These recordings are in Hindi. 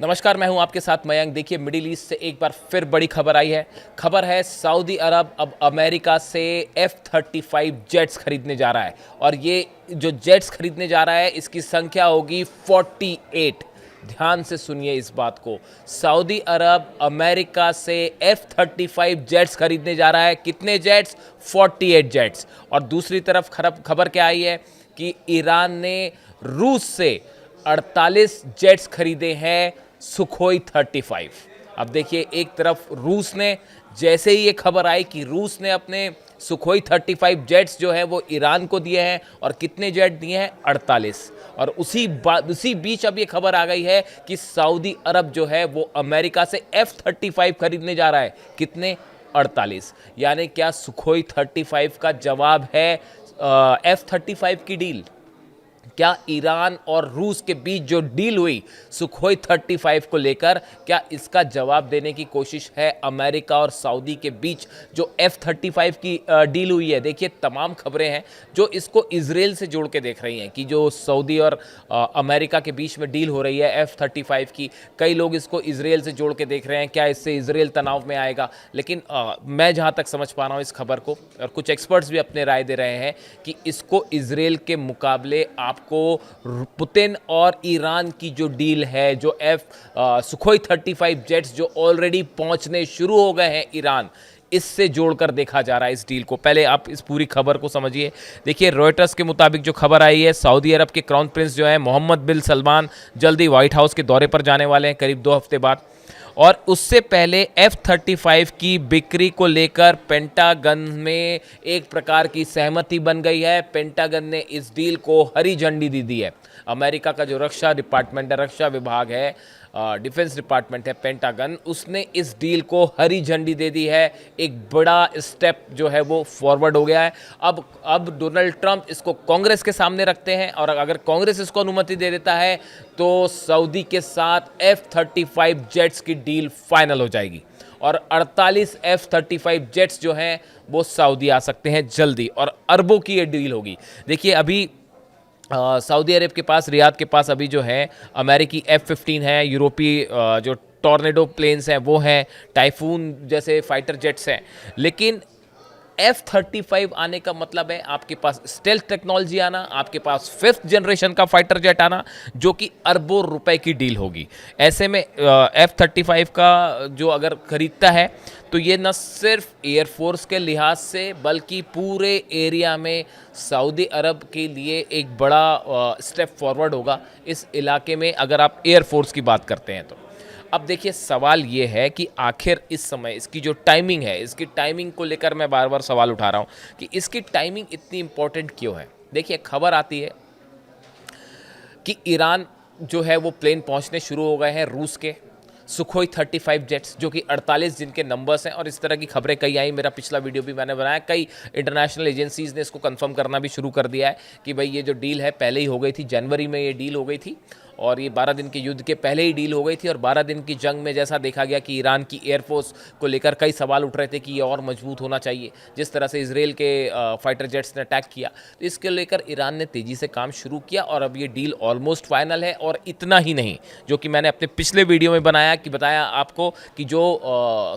नमस्कार, मैं हूं आपके साथ मयंक। देखिए, मिडिल ईस्ट से एक बार फिर बड़ी खबर आई है। खबर है सऊदी अरब अब अमेरिका से F-35 जेट्स खरीदने जा रहा है और ये जो जेट्स खरीदने जा रहा है इसकी संख्या होगी 48। ध्यान से सुनिए इस बात को। सऊदी अरब अमेरिका से F-35 जेट्स खरीदने जा रहा है। कितने जेट्स? 48 जेट्स। और दूसरी तरफ खबर क्या आई है कि ईरान ने रूस से 48 जेट्स खरीदे हैं सुखोई 35। अब देखिए, एक तरफ रूस ने, जैसे ही ये खबर आई कि रूस ने अपने सुखोई 35 जेट्स जो है वो ईरान को दिए हैं, और कितने जेट दिए हैं? 48। और उसी बीच अब ये खबर आ गई है कि सऊदी अरब जो है वो अमेरिका से F-35 खरीदने जा रहा है। कितने? 48। यानी क्या सुखोई 35 का जवाब है F-35 की डील? क्या ईरान और रूस के बीच जो डील हुई सुखोई 35 को लेकर, क्या इसका जवाब देने की कोशिश है अमेरिका और सऊदी के बीच जो F-35 की डील हुई है? देखिए, तमाम खबरें हैं जो इसको इजराइल से जोड़ के देख रही हैं कि जो सऊदी और अमेरिका के बीच में डील हो रही है F-35 की। कई लोग इसको इजराइल से जोड़ के देख रहे हैं, क्या इससे इजराइल तनाव में आएगा? लेकिन मैं जहां तक समझ पा रहा हूं इस खबर को, और कुछ एक्सपर्ट्स भी अपने राय दे रहे हैं कि इसको इजराइल के मुकाबले आपको पुतिन और ईरान की जो डील है, जो सुखोई 35 जेट्स जो ऑलरेडी पहुंचने शुरू हो गए हैं ईरान, इससे जोड़कर देखा जा रहा है इस डील को। पहले आप इस पूरी खबर को समझिए। देखिए, रॉयटर्स के मुताबिक जो खबर आई है, सऊदी अरब के क्राउन प्रिंस जो है मोहम्मद बिन सलमान जल्दी व्हाइट हाउस के दौरे पर जाने वाले हैं, करीब 2 हफ्ते बाद। और उससे पहले F-35 की बिक्री को लेकर पेंटागन में एक प्रकार की सहमति बन गई है। पेंटागन ने इस डील को हरी झंडी दे दी है। अमेरिका का जो रक्षा डिपार्टमेंट है, रक्षा विभाग है, डिफेंस डिपार्टमेंट है, पेंटागन, उसने इस डील को हरी झंडी दे दी है। एक बड़ा स्टेप जो है वो फॉरवर्ड हो गया है। अब डोनाल्ड ट्रंप इसको कांग्रेस के सामने रखते हैं, और अगर कांग्रेस इसको अनुमति दे देता है तो सऊदी के साथ F-35 जेट्स की डील फाइनल हो जाएगी, और 48 F-35 जेट्स जो हैं वो सऊदी आ सकते हैं जल्दी, और अरबों की ये डील होगी। देखिए, अभी सऊदी अरब के पास, रियाद के पास अभी जो है अमेरिकी F-15 है, यूरोपीय जो टॉर्नेडो प्लेन्स हैं वो हैं, टाइफून जैसे फाइटर जेट्स हैं। लेकिन F-35 आने का मतलब है आपके पास स्टेल्थ टेक्नोलॉजी आना, आपके पास 5th जनरेशन का फाइटर जेट आना, जो कि अरबों रुपए की डील होगी। ऐसे में F-35 का जो अगर खरीदता है तो ये न सिर्फ एयरफोर्स के लिहाज से बल्कि पूरे एरिया में सऊदी अरब के लिए एक बड़ा स्टेप फॉरवर्ड होगा इस इलाके में, अगर आप एयरफोर्स की बात करते हैं तो। अब देखिए, सवाल ये है कि आखिर इस समय इसकी जो टाइमिंग है, इसकी टाइमिंग को लेकर मैं बार बार सवाल उठा रहा हूँ कि इसकी टाइमिंग इतनी इंपॉर्टेंट क्यों है। देखिए, खबर आती है कि ईरान जो है वो प्लेन पहुंचने शुरू हो गए हैं रूस के सुखोई 35 जेट्स, जो कि 48 जिनके नंबर्स हैं, और इस तरह की खबरें कई आई। मेरा पिछला वीडियो भी मैंने बनाया। कई इंटरनेशनल एजेंसीज़ ने इसको कंफर्म करना भी शुरू कर दिया है कि भाई ये जो डील है पहले ही हो गई थी, जनवरी में ये डील हो गई थी, और ये 12 दिन के युद्ध के पहले ही डील हो गई थी। और 12 दिन की जंग में जैसा देखा गया कि ईरान की एयरफोर्स को लेकर कई सवाल उठ रहे थे कि ये और मजबूत होना चाहिए, जिस तरह से इजराइल के फाइटर जेट्स ने अटैक किया, तो इसके लेकर ईरान ने तेज़ी से काम शुरू किया, और अब ये डील ऑलमोस्ट फाइनल है। और इतना ही नहीं, जो कि मैंने अपने पिछले वीडियो में बताया आपको कि जो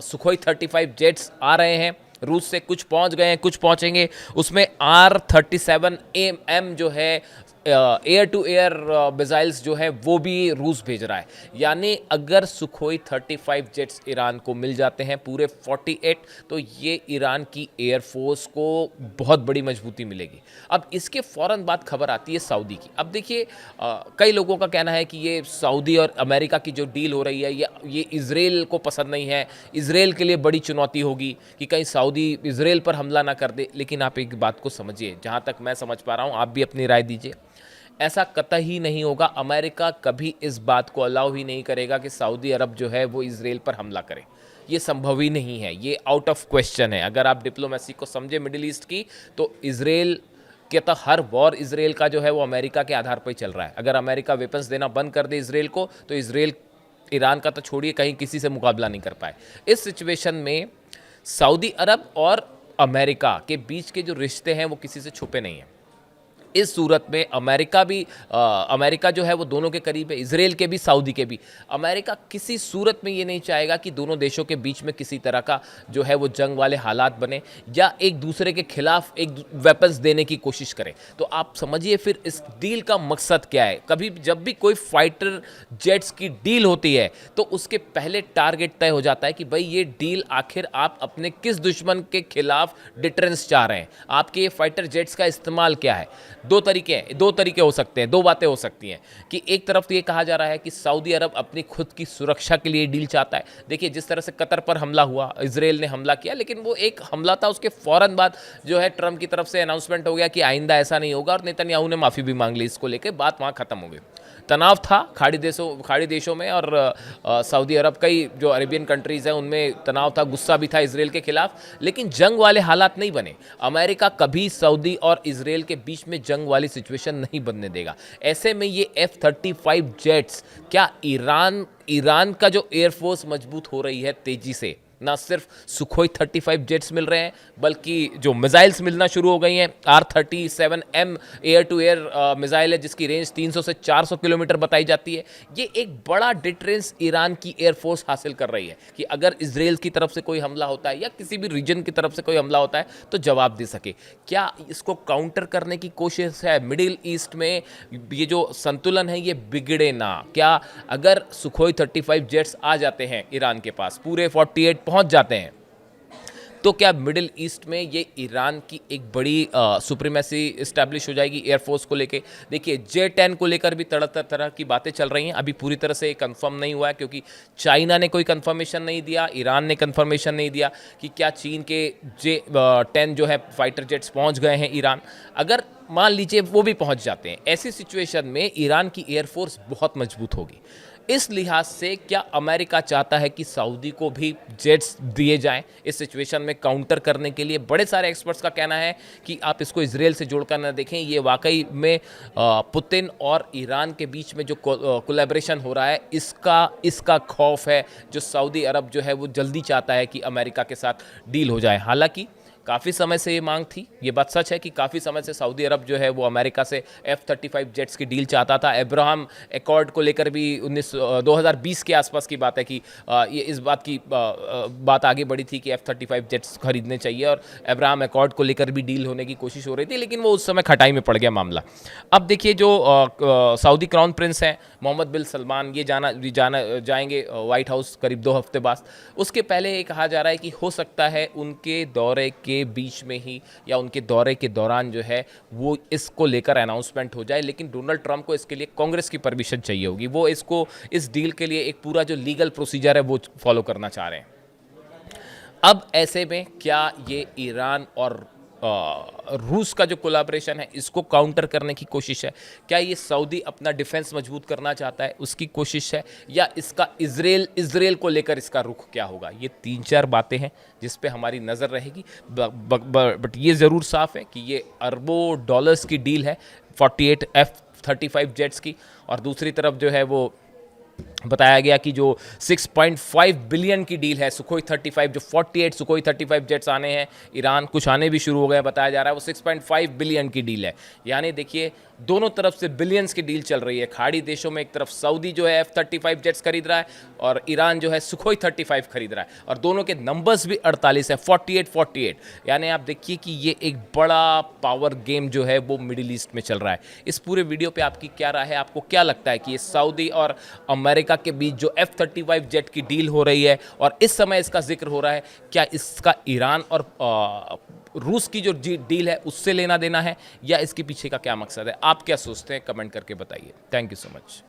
सुखोई 35 जेट्स आ रहे हैं रूस से, कुछ पहुंच गए हैं, कुछ पहुंचेंगे, उसमें R-37M जो है एयर टू एयर मिसाइल्स जो है वो भी रूस भेज रहा है। यानी अगर सुखोई 35 जेट्स ईरान को मिल जाते हैं पूरे 48, तो ये ईरान की एयरफोर्स को बहुत बड़ी मजबूती मिलेगी। अब इसके फ़ौरन बाद खबर आती है सऊदी की। अब देखिए, कई लोगों का कहना है कि ये सऊदी और अमेरिका की जो डील हो रही है ये इजराइल को पसंद नहीं है, इजराइल के लिए बड़ी चुनौती होगी कि कहीं सऊदी इजराइल पर हमला ना कर दे। लेकिन आप एक बात को समझिए, जहाँ तक मैं समझ पा रहा हूँ, आप भी अपनी राय दीजिए। ऐसा कतई नहीं होगा। अमेरिका कभी इस बात को अलाउ ही नहीं करेगा कि सऊदी अरब जो है वो इजराइल पर हमला करे। ये संभव ही नहीं है, ये आउट ऑफ क्वेश्चन है। अगर आप डिप्लोमेसी को समझे मिडिल ईस्ट की, तो इजराइल के तो हर वॉर इजराइल का जो है वो अमेरिका के आधार पर ही चल रहा है। अगर अमेरिका वेपन्स देना बंद कर दे इजराइल को, तो इजराइल ईरान का तो छोड़िए, कहीं किसी से मुकाबला नहीं कर पाए। इस सिचुएशन में सऊदी अरब और अमेरिका के बीच के जो रिश्ते हैं वो किसी से छुपे नहीं हैं। इस सूरत में अमेरिका जो है वो दोनों के करीब है, इजराइल के भी, सऊदी के भी। अमेरिका किसी सूरत में ये नहीं चाहेगा कि दोनों देशों के बीच में किसी तरह का जो है वो जंग वाले हालात बने या एक दूसरे के खिलाफ एक वेपन्स देने की कोशिश करें। तो आप समझिए फिर इस डील का मकसद क्या है। कभी जब भी कोई फाइटर जेट्स की डील होती है तो उसके पहले टारगेट तय हो जाता है कि भाई ये डील आखिर आप अपने किस दुश्मन के खिलाफ डिटरेंस चाह रहे हैं, आपके ये फाइटर जेट्स का इस्तेमाल क्या है। दो तरीके हो सकते हैं, दो बातें हो सकती हैं कि एक तरफ तो ये कहा जा रहा है कि सऊदी अरब अपनी खुद की सुरक्षा के लिए डील चाहता है। देखिए जिस तरह से कतर पर हमला हुआ, इजराइल ने हमला किया, लेकिन वो एक हमला था, उसके फौरन बाद जो है ट्रंप की तरफ से अनाउंसमेंट हो गया कि आइंदा ऐसा नहीं होगा और नेतन्याहू ने माफ़ी भी मांग ली। इसको लेकर बात वहाँ खत्म हो गई। तनाव था खाड़ी देशों में और सऊदी अरब, कई जो अरेबियन कंट्रीज़ हैं उनमें तनाव था, गुस्सा भी था इजराइल के खिलाफ, लेकिन जंग वाले हालात नहीं बने। अमेरिका कभी सऊदी और इजराइल के बीच में जंग वाली सिचुएशन नहीं बनने देगा। ऐसे में ये F-35 जेट्स, क्या ईरान का जो एयरफोर्स मजबूत हो रही है तेजी से, ना सिर्फ सुखोई 35 जेट्स मिल रहे हैं बल्कि जो मिसाइल्स मिलना शुरू हो गई हैं। R-37M air to air missile है जिसकी रेंज 300 से 400 किलोमीटर बताई जाती है। ये एक बड़ा डिटरेंस ईरान की एयरफोर्स हासिल कर रही है कि अगर इजराइल की तरफ से कोई हमला होता है या किसी भी रीजन की तरफ से कोई हमला होता है तो जवाब दे सके। क्या इसको काउंटर करने की कोशिश है मिडिल ईस्ट में, ये जो संतुलन है ये बिगड़े ना। क्या अगर सुखोई 35 जेट्स आ जाते हैं ईरान के पास, पूरे 48 पहुंच जाते हैं, तो क्या मिडिल ईस्ट में ये ईरान की एक बड़ी सुप्रीमेसी इस्टेब्लिश हो जाएगी एयरफोर्स को लेके। देखिए J-10 को लेकर भी तरह की बातें चल रही हैं, अभी पूरी तरह से कंफर्म नहीं हुआ है क्योंकि चाइना ने कोई कंफर्मेशन नहीं दिया, ईरान ने कंफर्मेशन नहीं दिया कि क्या चीन के J-10 जो है फाइटर जेट्स पहुंच गए हैं ईरान। अगर मान लीजिए वो भी पहुंच जाते हैं, ऐसी सिचुएशन में ईरान की एयरफोर्स बहुत मजबूत होगी। इस लिहाज से क्या अमेरिका चाहता है कि सऊदी को भी जेट्स दिए जाएं इस सिचुएशन में काउंटर करने के लिए? बड़े सारे एक्सपर्ट्स का कहना है कि आप इसको इजराइल से जोड़कर न देखें, ये वाकई में पुतिन और ईरान के बीच में जो कोलैबोरेशन हो रहा है इसका खौफ है, जो सऊदी अरब जो है वो जल्दी चाहता है कि अमेरिका के साथ डील हो जाए। हालांकि काफ़ी समय से ये मांग थी, ये बात सच है कि काफ़ी समय से सऊदी अरब जो है वो अमेरिका से F-35 जेट्स की डील चाहता था। अब्राहम एकॉर्ड को लेकर भी 2020 के आसपास की बात है कि ये इस बात की बात आगे बढ़ी थी कि F-35 जेट्स खरीदने चाहिए और अब्राहम एकॉर्ड को लेकर भी डील होने की कोशिश हो रही थी, लेकिन वो उस समय खटाई में पड़ गया मामला। अब देखिए जो सऊदी क्राउन प्रिंस हैं मोहम्मद बिन सलमान, ये जाएंगे व्हाइट हाउस करीब 2 हफ्ते बाद। उसके पहले ये कहा जा रहा है कि हो सकता है उनके दौरे के बीच में ही या उनके दौरे के दौरान जो है वो इसको लेकर अनाउंसमेंट हो जाए, लेकिन डोनाल्ड ट्रंप को इसके लिए कांग्रेस की परमिशन चाहिए होगी। वो इस डील के लिए एक पूरा जो लीगल प्रोसीजर है वो फॉलो करना चाह रहे हैं। अब ऐसे में क्या ये ईरान और रूस का जो कोलैबोरेशन है इसको काउंटर करने की कोशिश है? क्या ये सऊदी अपना डिफेंस मजबूत करना चाहता है, उसकी कोशिश है, या इसका इजराइल को लेकर इसका रुख क्या होगा? ये 3-4 बातें हैं जिस पे हमारी नज़र रहेगी। बट ये ज़रूर साफ है कि ये अरबों डॉलर्स की डील है 48 F-35 जेट्स की, और दूसरी तरफ जो है वो बताया गया कि जो 6.5 बिलियन की डील है सुखोई 35, जो 48 सुखोई 35 जेट्स आने हैं, ईरान कुछ आने भी शुरू हो गए बताया जा रहा है, वो 6.5 बिलियन की डील है। यानी देखिए दोनों तरफ से बिलियंस की डील चल रही है। खाड़ी देशों में एक तरफ सऊदी जो है F-35 जेट्स खरीद रहा है और ईरान जो है सुखोई 35 खरीद रहा है, और दोनों के नंबर्स भी 48 है, 48-48। यानी आप देखिए कि ये एक बड़ा पावर गेम जो है वो मिडिल ईस्ट में चल रहा है। इस पूरे वीडियो पे आपकी क्या राय है? आपको क्या लगता है कि ये सऊदी और अमेरिका के बीच जो F-35 जेट की डील हो रही है और इस समय इसका जिक्र हो रहा है, क्या इसका ईरान और रूस की जो डील है उससे लेना देना है, या इसके पीछे का क्या मकसद है? आप क्या सोचते हैं? कमेंट करके बताइए। Thank you so much.